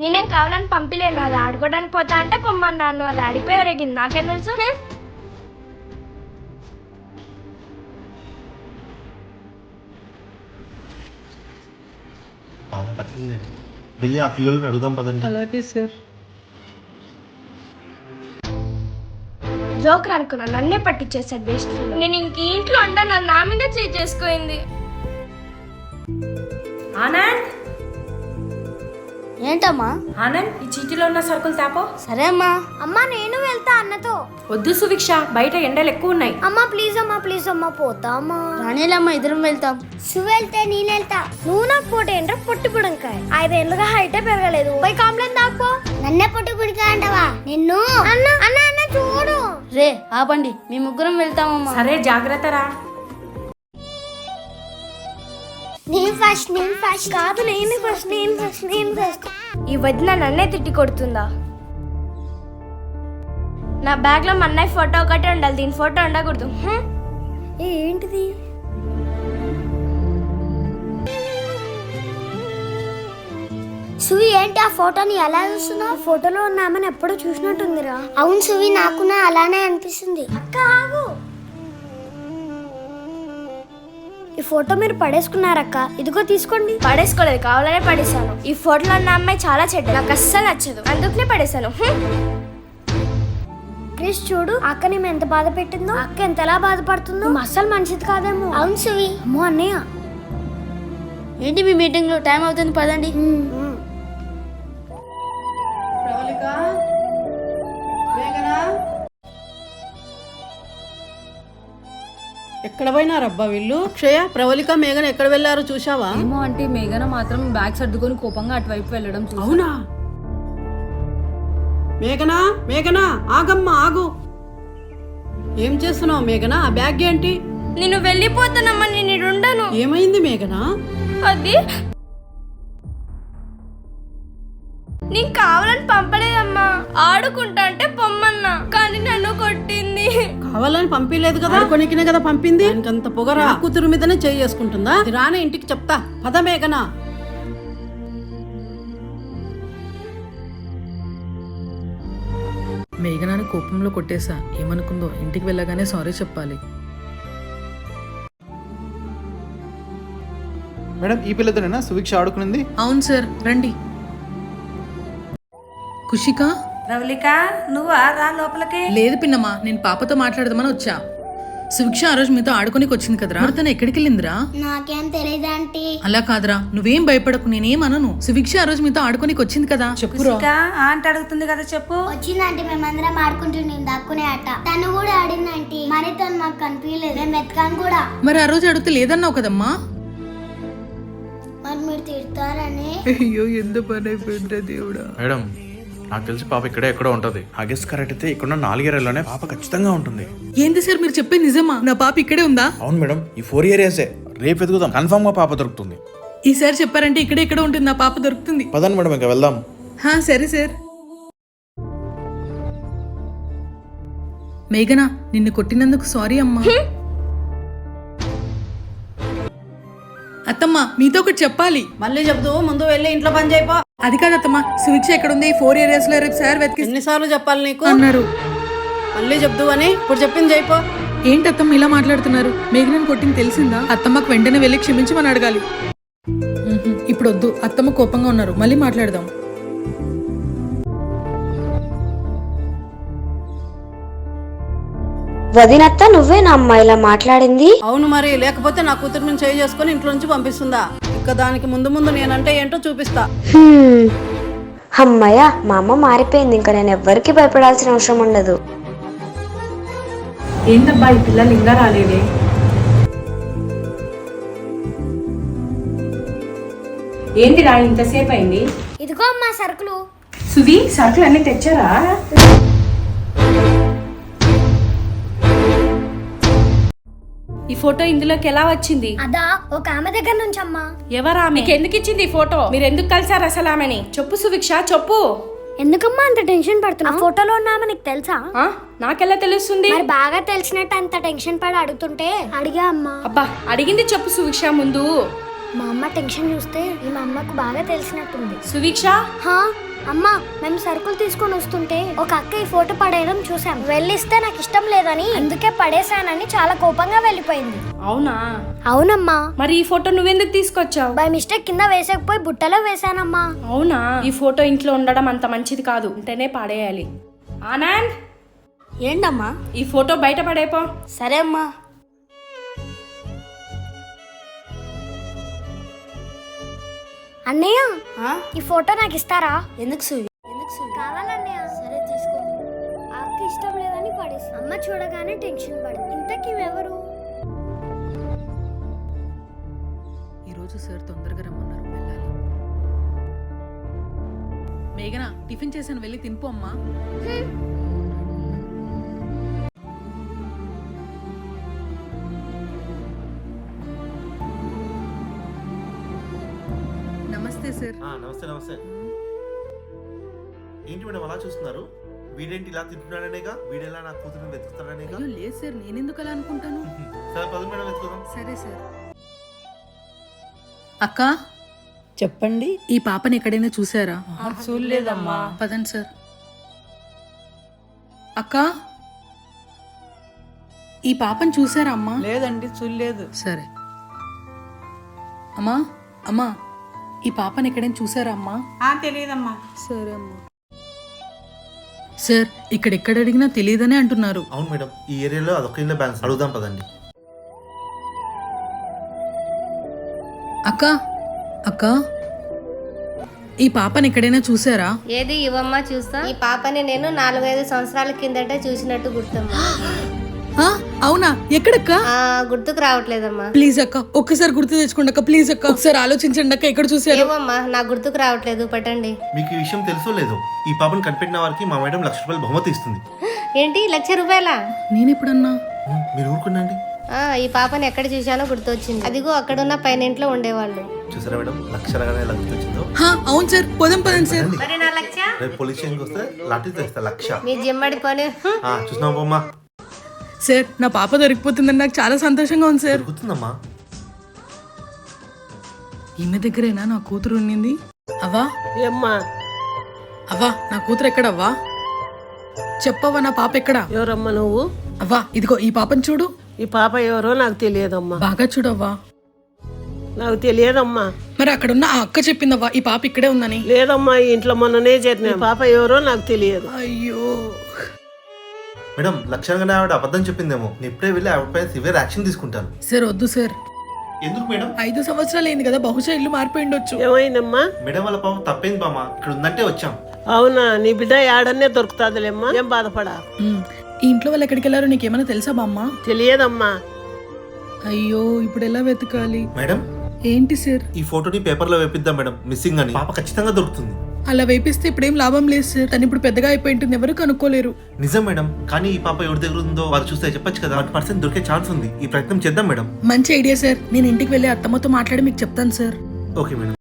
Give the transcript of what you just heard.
నేనేం కావాలని పంపిలేను, అది ఆడుకోవడానికి పోతా అంటే పొమ్మన్నాను, అది ఆడిపోయి ఒరేగింది, నాకేం తెలుసు. ఆ పిల్లల్ని అడుగుదాం పదండి. అలాగే సార్. జోకర్ అనుకున్నా, నన్నే పట్టించేసాడు వేస్ట్. నేను ఇంక ఇంట్లో ఉండా, నా మీద చేసుకోయింది. ఆనంద్, ఏంటమ్మా? ఆనంద్, ఈ చీటీలో ఉన్న సరుకులు తాపో. సరే అమ్మా. అమ్మా నేను వెళ్తా అన్నతో. వద్దు సువిక్ష, బయట ఎండలు ఎక్కువ ఉన్నాయి. అమ్మా ప్లీజ్ అమ్మా పోతామా? రాణిలమ్మా ఇద్దరం వెళ్తాం. నువ్వు వెళ్తే నేను వెళ్తా. నువ్వు నాకు పోటీ ఏంటో పొట్టి పుడంకాయ 5 ఏళ్ళుగా హైటే పెరగలేదు, పోయి కాంప్లైంట్ దాక్కో. నన్నే పొట్టి పుడికాయ అంటావా? నిన్ను అన్న అన్న అన్న చూడు రే. ఆపండి, మీ ముగ్గురం వెళ్తామమ్మా. సరే జాగ్రత్త రా. నేను ఫస్ట్ కాదు, నేను ఫస్ట్. ఈ వదిన నన్నే తిట్టి కొడుతుందా? నా బ్యాగ్ లో మా అన్నయ్య ఫోటో ఒకటే ఉండాలి, దీని ఫోటో ఉండకూడదు. ఏంటిది? సువి ఏంటి ఆ ఫోటోని ఎలా చూస్తున్నావు? ఫోటోలో ఉన్నామని ఎప్పుడూ చూసినట్టుందిరా. అవును సువి, నాకు అలానే అనిపిస్తుంది. అక్క ఆగు, ఈ ఫోటో మీరు పడేసుకున్నారక్క, ఇదిగో తీసుకోండి. పడేసుకోలేదు, కావాలనే పడేసాను. ఈ ఫోటోలో ఉన్న అమ్మాయి చాలా చెడ్డ, నాకు అస్సలు నచ్చదు, అందుకనే పడేసాను. క్రిష్ చూడు, అక్కని ఎంత బాధ పెట్టిందో, అక్క ఎంతలా బాధపడుతుందో. అస్సలు మంచిది కాదేమో. అవును సువి. అమ్మో అన్నయ్య, ఏంటి మీ మీటింగ్ లో టైం అవుతుంది, పదండి. ఎక్కడ పోయినారబ్బా వీళ్ళు? అక్షయ, ప్రవళిక, మేఘన ఎక్కడ వెళ్ళారో చూసావా? ఏమో అంటే మేఘన మాత్రం బ్యాగ్ సర్దుకొని కోపంగా అటువైపు వెళ్ళడం చూసాను. అవునా? మేఘనా ఆగమ్మా, ఆగు. ఏం చేస్తున్నావు మేఘనా? ఆ బ్యాగ్ ఏంటి? నేను వెళ్ళిపోతానమ్మా, నేను ఉండను. ఏమైంది మేఘనా? అది నీకు కావాలని పంపలేదమ్మా, ఆడుకుంటా అంటే పొమ్మన్నా, కానీ నన్ను కొట్టింది. కావాలని పంపించలేదు కదా, కొనికినే కదా పంపింది. అంత పొగరా, కూతురు మీదనే చేసుకుంటుందా? రానే ఇంటికి చెప్తా, పద మేఘనా. మేఘనాని కోపంలో కొట్టేశా, ఏమనుకుందో. ఇంటికి వెళ్ళగానే సారీ చెప్పాలి. మేడం, ఈ పిల్లతోనేనా సువిక్ష ఆడుకునింది? అవును సార్, రండి. ఖుషిక, ప్రవళిక, నువ్వా? రా లోపలికి. లేదు పిన్నమ్మా, నేను పాపతో మాట్లాడదామని వచ్చా. సువిక్ష ఆ రోజు మీతో ఆడుకోనికి వచ్చింది కదరా, తను ఎక్కడికి వెళ్ళిందిరా? నాకేం తెలియదంటీ. అలా కాదురా, నువ్వేం భయపడకు, నేనేమనను. సువిక్ష ఆ రోజు మీతో ఆడుకోనికి వచ్చింది కదా, చెప్పురా. ఆంటీ అడుగుతుంది కదా, చెప్పు. వచ్చిందంటే మేమందరం ఆడుకుంటున్నాం దక్కునే ఆట. తను కూడా ఆడిందంటే, మరి తను మాకు కనిపించలేదు, మేము వెతకాను కూడా. మరి ఆ రోజు అడిగితే లేదన్నావు కదమ్మా. మరి మీరు తిడతారని. అయ్యో, ఎంత పని అయిపోయిందిరా దేవుడా. మేడం, నాకు తెలిసి పాప ఇక్కడే ఎక్కడో ఉంటది. ఆగస్ట్ కరెక్ట్ అయితే ఇక్కడ 4 ఏరియాలోనే పాప ఖచ్చితంగా ఉంటుంది. ఏంది సార్ మీరు చెప్పేది నిజమా? నా పాప ఇక్కడే ఉందా? అవును మేడం, ఈ 4 ఏరియాసే. రేపు ఎదుగుదాం, కన్ఫర్మ్ గా పాప దొరుకుతుంది. ఈసారి చెప్పారంటే ఇక్కడే ఎక్కడ ఉంటుంది, నా పాప దొరుకుతుంది. పదండి మేడం, ఇంకా వెళ్దాం. సరే సార్. మేఘనా, నిన్ను కొట్టినందుకు సారీ అమ్మా. అత్తమ్మ, మీతో ఒకటి చెప్పాలి. మళ్ళీ చెప్తూ, ముందు వెళ్ళి ఇంట్లో పని చేయిపో. అది కాదు అత్తమ్మ, సువిక్ష ఎక్కడ ఉంది? 4 ఏరియాస్ లో రేపు సార్ వెతికి ఎన్నిసార్లు చెప్పాలి నీకు అన్నారు. మళ్ళీ చెప్తూ అని ఇప్పుడు చెప్పింది చేయిపో. ఏంటి అత్తమ్మ ఇలా మాట్లాడుతున్నారు? మేఘనని కొట్టింది తెలిసిందా? అత్తమ్మకు వెంటనే వెళ్ళి క్షమించమని అడగాలి. ఇప్పుడు వద్దు, అత్తమ్మ కోపంగా ఉన్నారు, మళ్ళీ మాట్లాడదాం. వదినత్త, నువ్వే నా అమ్మాయిలా మాట్లాడింది? అవును మరి, లేకపోతే నా కూతురు నుంచి చేసుకుని ఇంట్లో నుంచి పంపిస్తుందా? ఇక దానికి ముందు నేనంటే ఏంటో చూపిస్తా. అమ్మయ్య, మా అమ్మ మారిపోయింది, ఇంకా నేను ఎవ్వరికి భయపడాల్సిన అవసరం ఉండదు. ఏంటబ్బా ఈ పిల్లలు ఇంకా రాలేదే? ఏంటిరా ఇంతసేపు అయింది? ఇదిగో అమ్మా సరుకులు. సువి, సరుకులు అన్ని తెచ్చారా? ఈ ఫోటో ఇందులోకి ఎలా వచ్చింది? అదా ఒక ఆమె దగ్గర నుంచి అమ్మా. ఎవరా? మీకు ఎందుకు ఇచ్చింది ఈ ఫోటో? మీరు ఎందుకు కలిసారు అసలు ఆమెని? చెప్పు సువిక్ష, చెప్పు. ఎందుకమ్మా అంత టెన్షన్ పడుతున్నా? ఫోటోలో ఉన్నామా నీకు తెలుసా? నాకెలా తెలుస్తుంది? మరి బాగా తెలిసినట్టు అంత టెన్షన్ పడి అడుగుతుంటే అడిగా అమ్మా. అబ్బా, అడిగింది చెప్పు సువిక్ష ముందు. మా అమ్మ టెన్షన్ చూస్తే మా అమ్మకు బాగా తెలిసినట్టుంది. సువిక్ష, హా అమ్మా మేము సరుకులు తీసుకొని వస్తుంటే ఒక అక్క ఈ ఫోటో పడేయడం చూసాం. వెళ్ళిస్తే నాకు ఇష్టం లేదని అందుకే పడేశానని చాలా కోపంగా వెళ్ళిపోయింది. అవునా? అవునమ్మా. మరి ఈ ఫోటో నువ్వెందుకు తీసుకొచ్చావు? బై మిస్టేక్ కింద వేసేకపోయి బుట్టలో వేశానమ్మా. అవునా? ఈ ఫోటో ఇంట్లో ఉండడం అంత మంచిది కాదు, ఉంటేనే పడేయాలి. ఆనంద్, ఏంటమ్మా? ఈ ఫోటో బయట పడేపో. సరే అమ్మా. అన్నయ్య ఈ ఫోటో నాకు ఇస్తారా? ఎందుకు సువి? కావాలన్నయ్య. సరే తీసుకో. అక్క ఇష్టం లేదని పడేసి అమ్మ చూడగానే టెన్షన్ పడింది. ఇంతకీ ఎవరు? ఈరోజు సార్ తొందరగా రమ్మన్నారు, వెళ్ళాలి. మేఘన, టిఫిన్ చేశాను, వెళ్ళి తినిపో అమ్మా. నమస్తే సార్. నమస్తే నమస్తే. ఏంటి మేడం అలా చూస్తున్నారు? వీడేంటి ఇలా తింటున్నాడనేగా? వీడెలా నా కూతురుని వెతుకుతాడనేగా? అయ్యో లేదు సార్, నేనెందుకు అలా అనుకుంటాను. సరే పద మేడం వెతుకుదాం. సరే సార్. అక్క, చెప్పండి. ఈ పాపని ఎక్కడైనా చూసారా? చూడలేదమ్మా. పదండి సార్. అక్క, ఈ పాపని చూసారా అమ్మా? లేదండి, చూడలేదు. సరే. అమ్మా, అమ్మా, ఈ పాపని ఎక్కడైనా చూసారా అమ్మా? తెలియదమ్మా. సరే అమ్మా. సార్, ఇక్కడ ఎక్కడ అడిగినా తెలియదనే అంటున్నారు. అవును మేడం, ఈ ఏరియాలో అదొక ఇళ్ళ బ్యాలెన్స్ అడుగుదాం పదండి. అక్క, అక్క, ఈ పాపని ఎక్కడైనా చూసారా? ఏది ఇవ్వమ్మా చూస్తా. ఈ పాపని నేను 4-5 సంవత్సరాల కిందట చూసినట్టు గుర్తమ్మా. ఆ, అవునా? ఎక్కడక్క? గుర్తుకు రావట్లేదమ్మా. ప్లీజ్ అక్క, ఒక్కసారి గుర్తు తెచ్చుకోండి అక్క. ప్లీజ్ అక్క, ఒకసారి ఆలోచించండి అక్క, ఎక్కడ చూసారు? ఏమమ్మా నాకు గుర్తుకు రావట్లేదు, పట్టండి. మీకు ఈ విషయం తెలుసో లేదో, ఈ పాపను కనిపెట్టిన వారికి మా మేడం 1,00,000 రూపాయలు బహుమతి ఇస్తుంది. ఏంటి 1,00,000 రూపాయలా? నేను ఎప్పుడన్నా? మీరు ఊరుకున్నాండి. ఈ పాపని ఎక్కడ చూశానో గుర్తొచ్చింది. అదిగో అక్కడున్న పైన ఇంట్లో ఉండేవాళ్ళు. చూసారా మేడం, 1,00,000 అనగానే ఎలా గుర్తొచ్చిందో? అవును సార్, పోదాం పదండి సార్. మరి నా 1,00,000? రేపు పోలీస్ స్టేషన్కి వస్తే లాఠీ తెస్తా 1,00,000. మీ జిమ్మడి పని. చూసినావు బొమ్మా? సార్, నా పాప దొరికిపోతుందని నాకు చాలా సంతోషంగా ఉంది సార్. దొరుకుతుందమ్మా. ఈమె దగ్గరేనా నా కూతురు ఉండింది? అవ్వా, ఏమ్మా? అవ్వా, నా కూతురు ఎక్కడవ్వా? చెప్పవ్వా, నా పాప ఎక్కడా? ఎవరమ్మా నువ్వు? అవ్వా, ఇదిగో ఈ పాపని చూడు. ఈ పాప ఎవరో నాకు తెలియదమ్మా. బాగా చూడవ్వా. నాకు తెలియదమ్మా. మరి అక్కడున్న ఆ అక్క చెప్పిందవ్వా ఈ పాప ఇక్కడే ఉందని. లేదమ్మా, ఈ ఇంట్లో మొన్ననే చేరిన పాప ఎవరో నాకు తెలియదు. అయ్యో మేడం, 1,00,000 అనగానే ఆవిడ అబద్ధం చెప్పిందేమో. నేను ఇప్పుడే వెళ్ళి ఆవిడ పైన సివియర్ యాక్షన్ తీసుకుంటాను. సార్, వద్దు సార్. ఎందుకు మేడం? 5 సంవత్సరాలు అయింది కదా, బహుశా ఇల్లు మారిపోయి ఉండొచ్చు. ఏమైందమ్మా? మేడం వాళ్ళ పాపం తప్పైంది బామ్మ, ఇక్కడ ఉందంటే వచ్చాం. అవునా? నీ బిడ్డ ఆడనే దొరుకుతాదిలేమ్మా, ఏం బాధపడా. ఈ ఇంట్లో వాళ్ళు ఎక్కడికి వెళ్ళారో నీకేమైనా తెలుసా బామ్మ? తెలియదమ్మా. అయ్యో, ఇప్పుడు ఎలా వెతకాలి? మేడం, ఏంటి సార్? ఈ ఫోటోని పేపర్లో వేపిద్దాం మేడం, మిస్సింగ్ అని. పాప ఖచ్చితంగా దొరుకుతుంది. అలా వేపిస్తే ఇప్పుడేం లాభం లేదు సార్, తను ఇప్పుడు పెద్దగా అయిపోయి ఉంటుంది, ఎవరు కనుక్కోలేరు. నిజం మేడం, కానీ ఈ పాప ఎవరి దగ్గర ఉందో వాళ్ళు చూస్తే చెప్పొచ్చు కదా. 1% దొరికే ఛాన్స్ ఉంది. ఈ ప్రయత్నం చేద్దాం మేడం. మంచి ఐడియా సార్, నేను ఇంటికి వెళ్ళి అత్తమ్మతో మాట్లాడి మీకు చెప్తాను సార్. Okay madam.